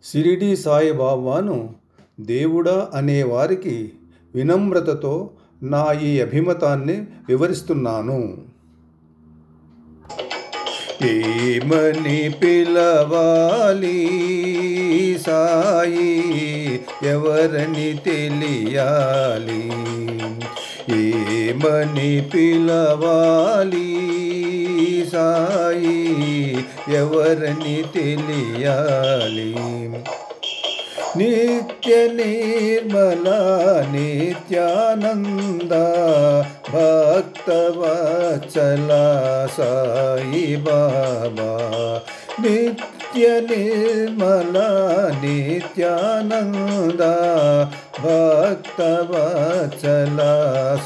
షిరిడీ సాయిబాబాను దేవుడా అనేవారికి వినమ్రతతో నా ఈ అభిమతాన్ని వివరిస్తున్నాను. ఏమని పిలవాలి సాయి, ఎవరని తెలియాలి? ఏమని పిలవాలి సాయి, ఎవరని తెలియాలి? నిత్య నిర్మల నిత్యానంద భక్తవత్సల సాయి బాబా. నిత్య నిర్మల నిత్యానంద భక్తవత్సల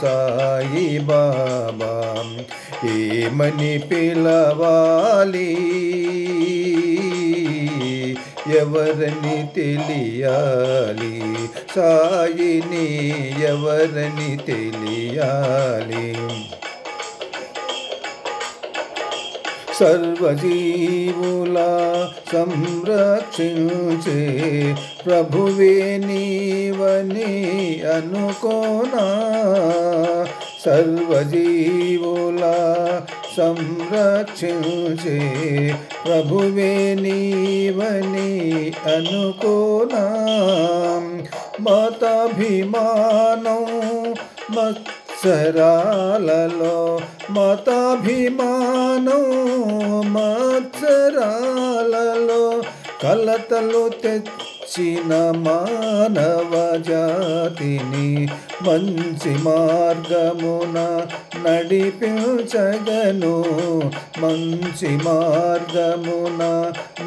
సాయి బాబా. ఏమని పిలవాలి, ఎవరని తెలియాలి? సాయిని ఎవరని తెలియాలి? సర్వజీవుల సంరక్షించే ప్రభువే నీవని అనుకోనా? సర్వజీవుల సంరక్షించే ప్రభువే నీవని అనుకోనా? మతాభిమానం మత్సరాలలో, మతాభిమానం మత్సరాలలో కలతలు తెచ్చిన మానవ జాతిని మంచి మార్గమున నడిపించగను, మంచి మార్గమున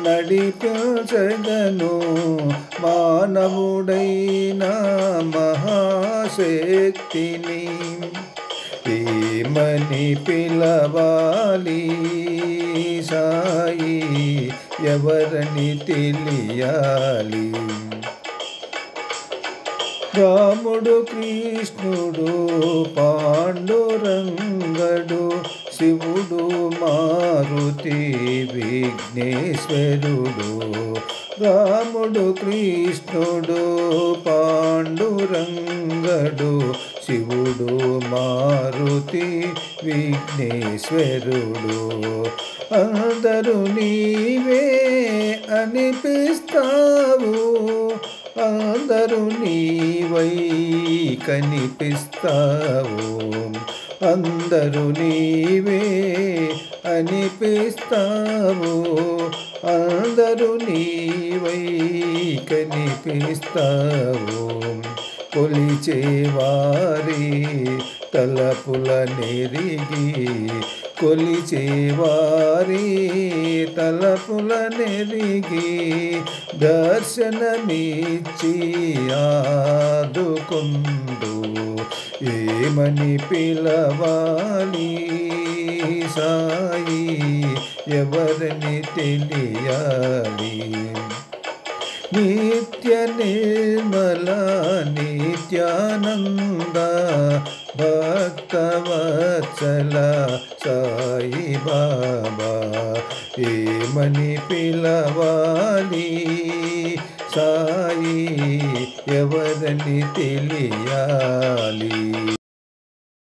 నడిపించగను. మానవుడైన మహాశక్తిని ఏమని పిలవాలి సాయి, ఎవరని తెలియాలి? రాముడు కృష్ణుడు పాండురంగడు, శివుడు మారుతి విఘ్నేశ్వరుడు. రాముడు కృష్ణుడు పాండురంగడు, శివుడు మారుతి విఘ్నేశ్వరుడు. అందరూ నీవే అనిపిస్తావు, అందరూ నీవై కనిపిస్తావు. అందరూ నీవే అనిపిస్తావు, అందరూ నీవై కనిపిస్తావు. కొలిచేవారి తలపుల నెరిగి, కొలిచేవారి తలపుల నెరిగి దర్శనమిచ్చి ఆదుకుందు. ఏమని పిలవాలి సాయి, ఎవరిని తెలియాలి? నిత్య నిర్మల నిత్యానంద భక్తవత్సల సాయి బాబా. ఏమని పిలవాలి సాయి, ఎవరని తెలియాలి?